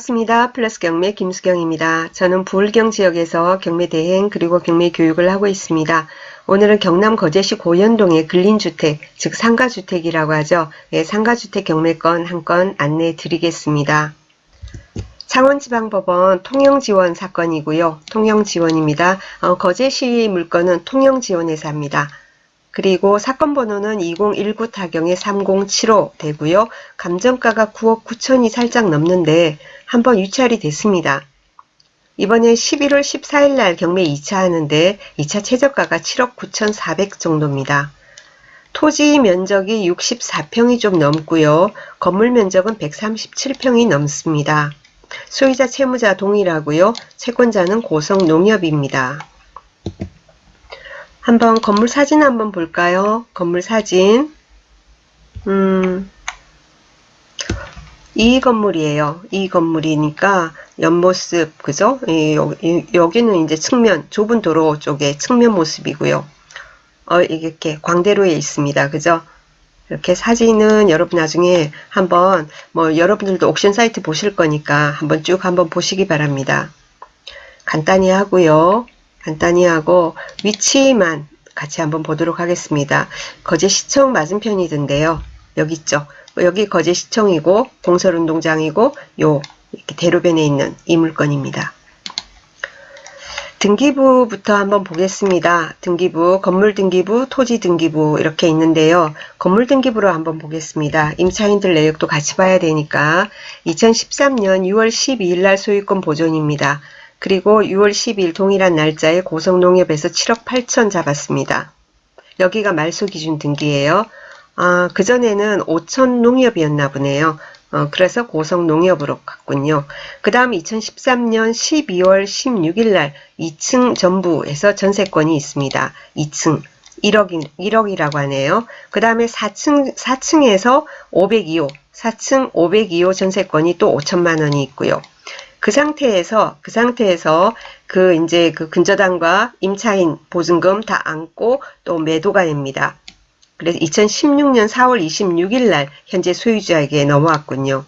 반갑습니다. 플러스 경매 김수경입니다. 저는 부울경 지역에서 경매 대행 그리고 경매 교육을 하고 있습니다. 오늘은 경남 거제시 고현동의 근린주택, 즉 상가주택이라고 하죠. 예, 상가주택 경매건 한 건 안내해 드리겠습니다. 창원지방법원 통영지원 사건이고요. 통영지원입니다. 거제시 물건은 통영지원에서 합니다. 그리고 사건 번호는 2019 타경의 3075 되고요. 감정가가 9억 9천이 살짝 넘는데 한번 유찰이 됐습니다. 이번에 11월 14일 날 경매 2차 하는데 2차 최저가가 7억 9천4백 정도입니다. 토지 면적이 64평이 좀 넘고요. 건물 면적은 137평이 넘습니다. 소유자 채무자 동일하고요. 채권자는 고성농협입니다. 한번 건물 사진 한번 볼까요? 건물 사진. 이 건물이에요. 이 건물이니까 옆모습, 그죠? 여기는 이제 측면, 좁은 도로 쪽에 측면 모습이고요. 이렇게 광대로에 있습니다. 그죠? 이렇게 사진은 여러분 나중에 한번 여러분들도 옥션 사이트 보실 거니까 한번 쭉 한번 보시기 바랍니다. 간단히 하고요. 간단히 하고 위치만 같이 한번 보도록 하겠습니다. 거제시청 맞은편이던데요. 여기 있죠. 여기 거제시청이고 공설운동장이고 이렇게 대로변에 있는 이 물건입니다. 등기부부터 한번 보겠습니다. 등기부, 건물 등기부, 토지 등기부 이렇게 있는데요. 건물 등기부로 한번 보겠습니다. 임차인들 내역도 같이 봐야 되니까 2013년 6월 12일 날 소유권 보존입니다. 그리고 6월 12일 동일한 날짜에 고성농협에서 7억 8천 잡았습니다. 여기가 말소기준 등기예요. 그전에는 오천농협이었나 보네요. 그래서 고성농협으로 갔군요. 그 다음 2013년 12월 16일 날 2층 전부에서 전세권이 있습니다. 2층 1억이라고 하네요. 그 다음에 4층에서 502호 4층 502호 전세권이 또 5천만 원이 있고요. 그 상태에서 이제 그 근저당과 임차인 보증금 다 안고 또 매도가 됩니다. 그래서 2016년 4월 26일 날 현재 소유주에게 넘어왔군요.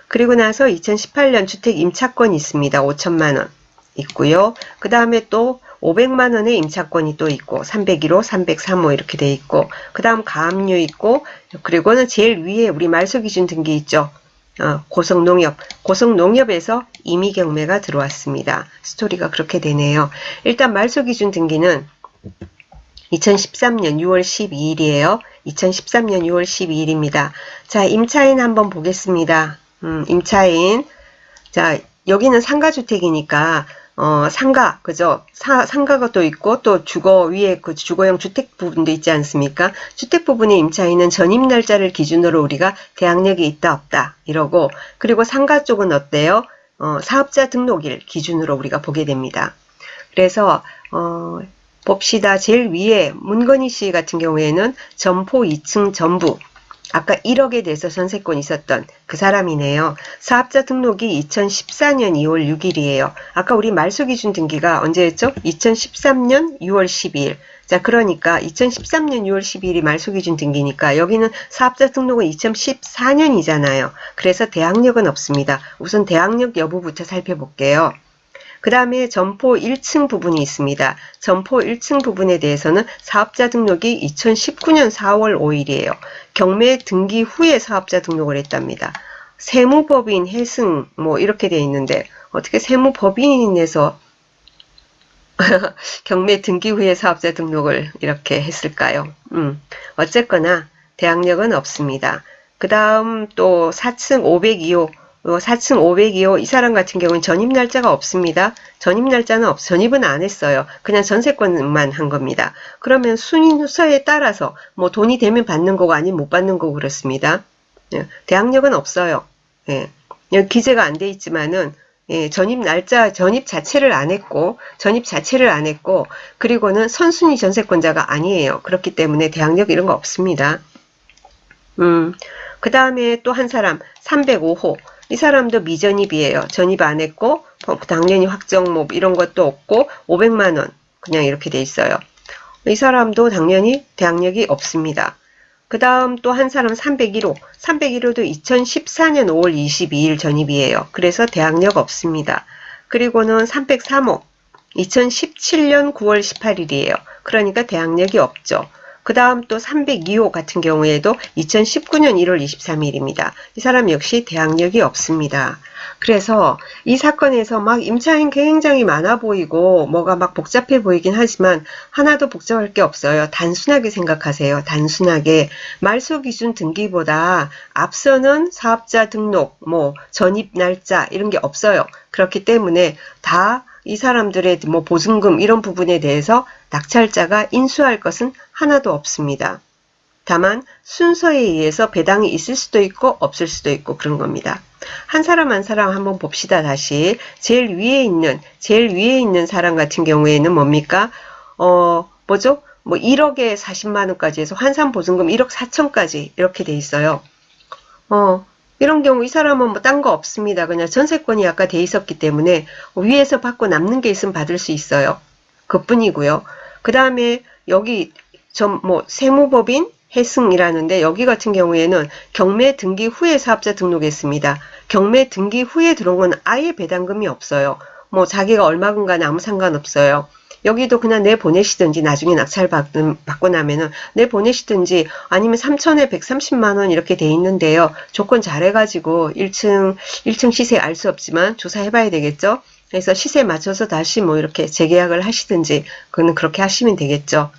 그리고 나서 2018년 주택 임차권이 있습니다. 5천만 원 있고요. 그 다음에 또 500만 원의 임차권이 또 있고 301호, 303호 이렇게 돼 있고 그 다음 가압류 있고 그리고는 제일 위에 우리 말소기준 등기 있죠. 고성농협에서 임의경매가 들어왔습니다. 스토리가 그렇게 되네요. 일단 말소기준 등기는 2013년 6월 12일이에요. 2013년 6월 12일입니다. 자, 임차인 한번 보겠습니다. 임차인. 자, 여기는 상가주택이니까 상가, 그죠? 상가가 또 있고, 또 주거 위에 그 주거용 주택 부분도 있지 않습니까? 주택 부분의 임차인은 전입 날짜를 기준으로 우리가 대항력이 있다, 없다, 이러고, 그리고 상가 쪽은 어때요? 사업자 등록일 기준으로 우리가 보게 됩니다. 그래서, 봅시다. 제일 위에 문건희 씨 같은 경우에는 점포 2층 전부. 아까 1억에 대해서 전세권이 있었던 그 사람이네요. 사업자 등록이 2014년 2월 6일이에요. 아까 우리 말소기준 등기가 언제였죠? 2013년 6월 12일. 자, 그러니까 2013년 6월 12일이 말소기준 등기니까 여기는 사업자 등록은 2014년이잖아요. 그래서 대항력은 없습니다. 우선 대항력 여부부터 살펴볼게요. 그 다음에 점포 1층 부분이 있습니다. 점포 1층 부분에 대해서는 사업자 등록이 2019년 4월 5일이에요. 경매 등기 후에 사업자 등록을 했답니다. 세무법인 해승 이렇게 돼 있는데 어떻게 세무법인에서 경매 등기 후에 사업자 등록을 이렇게 했을까요? 어쨌거나 대항력은 없습니다. 그 다음 또 4층 502호 4층 502호 이 사람 같은 경우는 전입 날짜가 없습니다. 전입 날짜는 전입은 안 했어요. 그냥 전세권만 한 겁니다. 그러면 순서에 따라서 돈이 되면 받는 거고 아니면 못 받는 거고 그렇습니다. 대항력은 없어요. 여기 기재가 안 돼 있지만은 전입 자체를 안 했고 그리고는 선순위 전세권자가 아니에요. 그렇기 때문에 대항력 이런 거 없습니다. 그 다음에 또 한 사람 305호 이 사람도 미전입이에요. 전입 안 했고 당연히 확정 이런 것도 없고 500만 원 그냥 이렇게 돼 있어요. 이 사람도 당연히 대항력이 없습니다. 그 다음 또 한 사람 301호. 301호도 2014년 5월 22일 전입이에요. 그래서 대학력 없습니다. 그리고는 303호. 2017년 9월 18일이에요. 그러니까 대학력이 없죠. 그 다음 또 302호 같은 경우에도 2019년 1월 23일입니다. 이 사람 역시 대학력이 없습니다. 그래서 이 사건에서 막 임차인 굉장히 많아 보이고 뭐가 막 복잡해 보이긴 하지만 하나도 복잡할 게 없어요. 단순하게 생각하세요. 단순하게 말소 기준 등기보다 앞서는 사업자 등록, 뭐 전입 날짜 이런 게 없어요. 그렇기 때문에 다 이 사람들의 뭐 보증금 이런 부분에 대해서 낙찰자가 인수할 것은 하나도 없습니다. 다만 순서에 의해서 배당이 있을 수도 있고 없을 수도 있고 그런 겁니다. 한 사람 한 사람 한번 봅시다. 다시 제일 위에 있는 사람 같은 경우에는 뭡니까? 뭐죠? 뭐 1억에 40만 원까지 해서 환산 보증금 1억 4천까지 이렇게 돼 있어요. 이런 경우 이 사람은 뭐 딴 거 없습니다. 그냥 전세권이 아까 돼 있었기 때문에 위에서 받고 남는 게 있으면 받을 수 있어요. 그뿐이고요. 그 다음에 여기 세무법인 해승이라는데 여기 같은 경우에는 경매 등기 후에 사업자 등록했습니다. 경매 등기 후에 들어온 건 아예 배당금이 없어요. 뭐 자기가 얼마건 간에 아무 상관없어요. 여기도 그냥 내보내시든지 나중에 낙찰 받고 나면은 내보내시든지 아니면 3천에 130만 원 이렇게 돼 있는데요. 조건 잘해가지고 1층 시세 알 수 없지만 조사해봐야 되겠죠. 그래서 시세에 맞춰서 다시 뭐 이렇게 재계약을 하시든지 그거는 그렇게 하시면 되겠죠.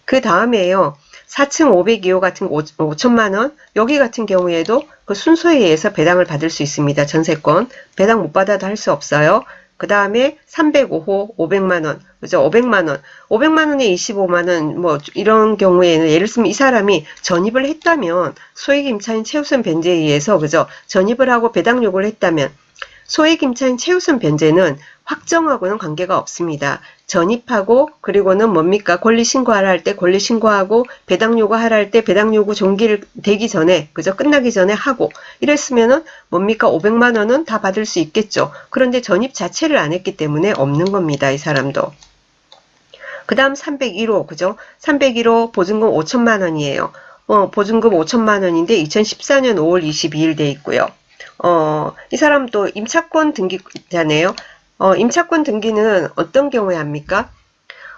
그 다음에요. 4층 502호 같은 거 5천만 원 여기 같은 경우에도 그 순서에 의해서 배당을 받을 수 있습니다. 전세권 배당 못 받아도 할 수 없어요. 그 다음에 305호 500만 원 그죠? 500만 원 500만 원에 25만 원 뭐 이런 경우에는 예를 들면 이 사람이 전입을 했다면 소액임차인 최우선 변제에 의해서 그죠? 전입을 하고 배당 요구를 했다면 소액임차인 최우선 변제는 확정하고는 관계가 없습니다. 전입하고 그리고는 뭡니까? 권리신고하라 할 때 권리신고하고 배당 요구하라 할 때 배당 요구 종기를 되기 전에 그죠? 끝나기 전에 하고 이랬으면은 뭡니까? 500만 원은 다 받을 수 있겠죠. 그런데 전입 자체를 안 했기 때문에 없는 겁니다. 이 사람도. 그 다음 301호 그죠? 301호 보증금 5천만 원이에요. 보증금 5천만 원인데 2014년 5월 22일 돼 있고요. 이 사람도 임차권 등기자네요. 임차권 등기는 어떤 경우에 합니까?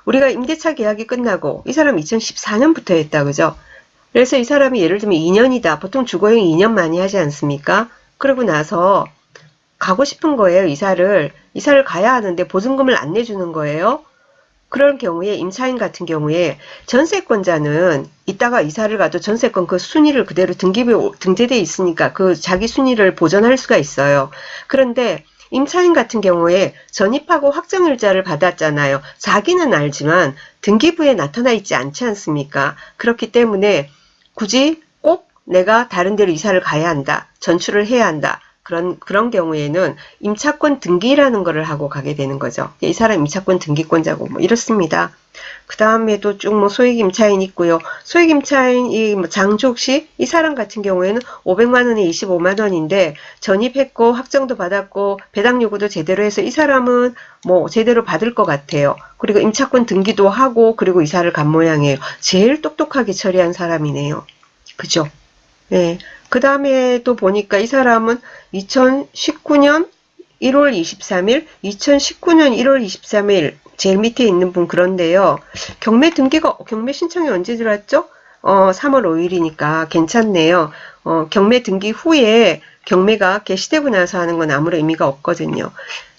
우리가 임대차 계약이 끝나고 이 사람 2014년부터 했다. 그죠? 그래서 이 사람이 예를 들면 2년이다. 보통 주거용 2년 많이 하지 않습니까? 그러고 나서 가고 싶은 거예요. 이사를 가야 하는데 보증금을 안 내주는 거예요. 그런 경우에 임차인 같은 경우에 전세권자는 이따가 이사를 가도 전세권 그 순위를 그대로 등기부에 등재되어 있으니까 그 자기 순위를 보존할 수가 있어요. 그런데 임차인 같은 경우에 전입하고 확정일자를 받았잖아요. 자기는 알지만 등기부에 나타나 있지 않지 않습니까? 그렇기 때문에 굳이 꼭 내가 다른 데로 이사를 가야 한다. 전출을 해야 한다. 그런 경우에는 임차권 등기라는 거를 하고 가게 되는 거죠. 이 사람 임차권 등기권자고 뭐 이렇습니다. 그 다음에도 쭉 뭐 소액임차인 있고요. 소액임차인 이 장주옥 씨 이 사람 같은 경우에는 500만 원에 25만 원인데 전입했고 확정도 받았고 배당 요구도 제대로 해서 이 사람은 뭐 제대로 받을 것 같아요. 그리고 임차권 등기도 하고 그리고 이사를 간 모양이에요. 제일 똑똑하게 처리한 사람이네요. 그죠? 네. 그 다음에 또 보니까 이 사람은 2019년 1월 23일, 2019년 1월 23일 제일 밑에 있는 분 그런데요. 경매 신청이 언제 들어왔죠? 3월 5일이니까 괜찮네요. 경매 등기 후에 경매가 개시되고 나서 하는 건 아무런 의미가 없거든요.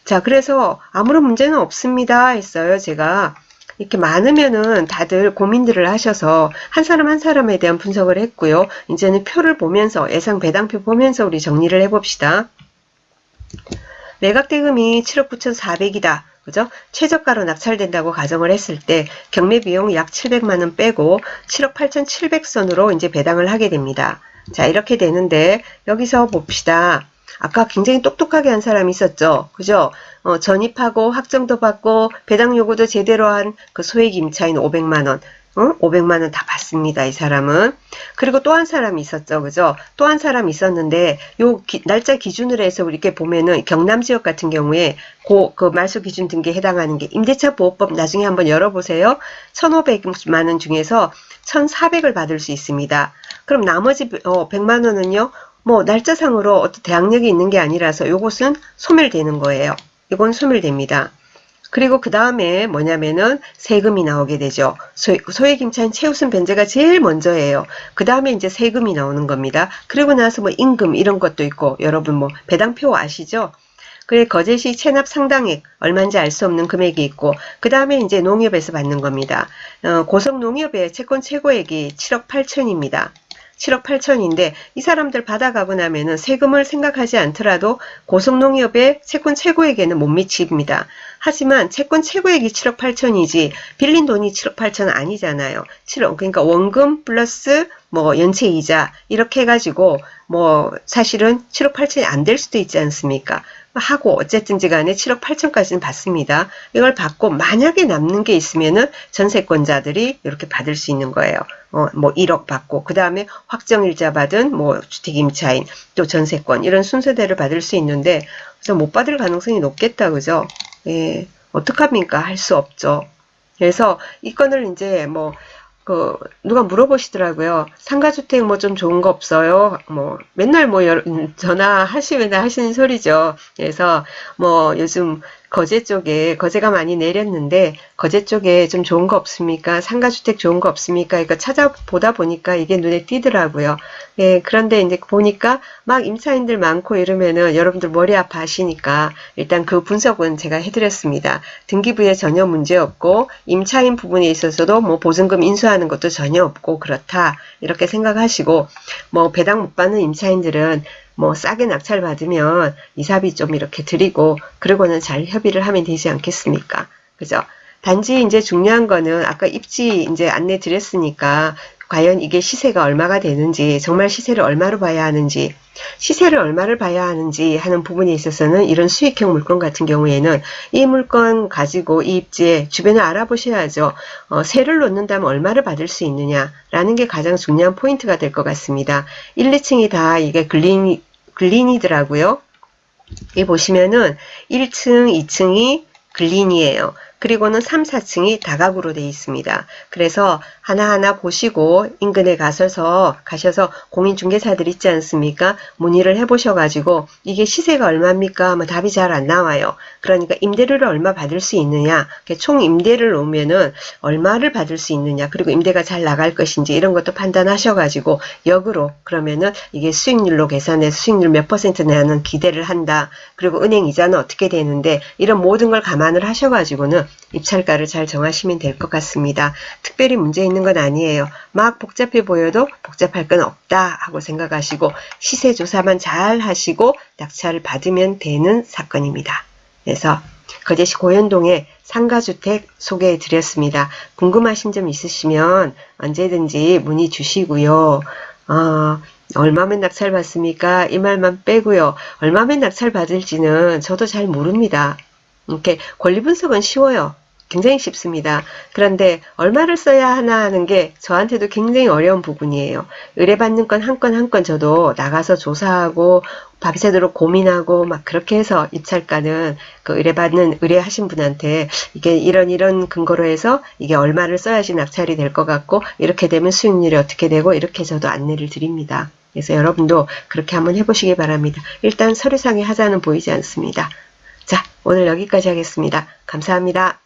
자, 그래서 아무런 문제는 없습니다 했어요, 제가. 이렇게 많으면은 다들 고민들을 하셔서 한 사람 한 사람에 대한 분석을 했고요. 이제는 표를 보면서 예상 배당표 보면서 우리 정리를 해봅시다. 매각대금이 7억 9,400이다. 그죠? 최저가로 낙찰된다고 가정을 했을 때 경매비용 약 700만원 빼고 7억 8,700선으로 이제 배당을 하게 됩니다. 자, 이렇게 되는데 여기서 봅시다. 아까 굉장히 똑똑하게 한 사람이 있었죠. 그죠? 전입하고 확정도 받고 배당 요구도 제대로 한 그 소액 임차인 500만원. 500만 원 다 받습니다. 이 사람은. 그리고 또 한 사람이 있었죠. 그죠? 또 한 사람이 있었는데 요 날짜 기준으로 해서 우리 이렇게 보면은 경남 지역 같은 경우에 그 말소 기준 등기에 해당하는 게 임대차 보호법 나중에 한번 열어보세요. 1,500만 원 중에서 1,400을 받을 수 있습니다. 그럼 나머지 100만 원은요. 뭐 날짜상으로 어떤 대항력이 있는 게 아니라서 요것은 소멸되는 거예요. 이건 소멸됩니다. 그리고 그 다음에 뭐냐면은 세금이 나오게 되죠. 소액임차인 최우선 변제가 제일 먼저예요. 그 다음에 이제 세금이 나오는 겁니다. 그리고 나서 뭐 임금 이런 것도 있고 여러분 뭐 배당표 아시죠? 그래 거제시 체납 상당액 얼마인지 알 수 없는 금액이 있고 그 다음에 이제 농협에서 받는 겁니다. 고성농협의 채권 최고액이 7억 8천입니다. 7억 8천인데 이 사람들 받아가고 나면은 세금을 생각하지 않더라도 고성농협의 채권 최고액에는 못 미칩니다. 하지만 채권 최고액이 7억 8천이지 빌린 돈이 7억 8천 아니잖아요. 7억 그러니까 원금 플러스 뭐 연체 이자 이렇게 해가지고 뭐 사실은 7억 8천이 안 될 수도 있지 않습니까? 하고 어쨌든지 간에 7억 8천까지는 받습니다. 이걸 받고 만약에 남는 게 있으면은 전세권자들이 이렇게 받을 수 있는 거예요. 뭐 1억 받고 그 다음에 확정일자 받은 뭐 주택임차인 또 전세권 이런 순서대로 받을 수 있는데 그래서 못 받을 가능성이 높겠다 그죠? 예, 어떡합니까? 할 수 없죠. 그래서 이 건을 이제 뭐 누가 물어보시더라고요. 상가주택 뭐 좀 좋은 거 없어요? 뭐 맨날 뭐 전화하시면 하시는 소리죠. 그래서 뭐 요즘 거제 쪽에 거제가 많이 내렸는데 거제 쪽에 좀 좋은 거 없습니까? 상가주택 좋은 거 없습니까? 그러니까 찾아보다 보니까 이게 눈에 띄더라고요. 예, 그런데 이제 보니까 막 임차인들 많고 이러면은 여러분들 머리 아파 하시니까 일단 그 분석은 제가 해드렸습니다. 등기부에 전혀 문제 없고 임차인 부분에 있어서도 뭐 보증금 인수하는 것도 전혀 없고 그렇다 이렇게 생각하시고 뭐 배당 못 받는 임차인들은 뭐 싸게 낙찰 받으면 이사비 좀 이렇게 드리고 그러고는 잘 협의를 하면 되지 않겠습니까? 그죠? 단지 이제 중요한 거는 아까 입지 이제 안내 드렸으니까 과연 이게 시세가 얼마가 되는지 정말 시세를 얼마로 봐야 하는지 시세를 얼마를 봐야 하는지 하는 부분에 있어서는 이런 수익형 물건 같은 경우에는 이 물건 가지고 이 입지에 주변을 알아보셔야죠. 세를 놓는다면 얼마를 받을 수 있느냐라는 게 가장 중요한 포인트가 될 것 같습니다. 1, 2층이 다 이게 글린이더라고요. 여기 보시면은 1층, 2층이 글린이에요. 그리고는 3, 4층이 다각으로 되어 있습니다. 그래서 하나하나 보시고 인근에 가셔서 공인중개사들 있지 않습니까? 문의를 해보셔가지고 이게 시세가 얼마입니까? 하면 답이 잘 안 나와요. 그러니까 임대료를 얼마 받을 수 있느냐? 총 임대를 놓으면은 얼마를 받을 수 있느냐? 그리고 임대가 잘 나갈 것인지 이런 것도 판단하셔가지고 역으로 그러면은 이게 수익률로 계산해서 수익률 몇 % 내는 기대를 한다. 그리고 은행 이자는 어떻게 되는데 이런 모든 걸 감안을 하셔가지고는 입찰가를 잘 정하시면 될 것 같습니다. 특별히 문제 있는 건 아니에요. 막 복잡해 보여도 복잡할 건 없다 하고 생각하시고 시세 조사만 잘 하시고 낙찰을 받으면 되는 사건입니다. 그래서 거제시 고현동의 상가주택 소개해 드렸습니다. 궁금하신 점 있으시면 언제든지 문의 주시고요. 얼마면 낙찰 받습니까? 이 말만 빼고요. 얼마면 낙찰 받을지는 저도 잘 모릅니다. 이렇게 권리 분석은 쉬워요. 굉장히 쉽습니다. 그런데 얼마를 써야 하나 하는 게 저한테도 굉장히 어려운 부분이에요. 의뢰받는 건 한 건 한 건 저도 나가서 조사하고 밤새도록 고민하고 막 그렇게 해서 입찰가는 그 의뢰하신 분한테 이게 이런 근거로 해서 이게 얼마를 써야지 낙찰이 될 것 같고 이렇게 되면 수익률이 어떻게 되고 이렇게 저도 안내를 드립니다. 그래서 여러분도 그렇게 한번 해보시기 바랍니다. 일단 서류상의 하자는 보이지 않습니다. 자, 오늘 여기까지 하겠습니다. 감사합니다.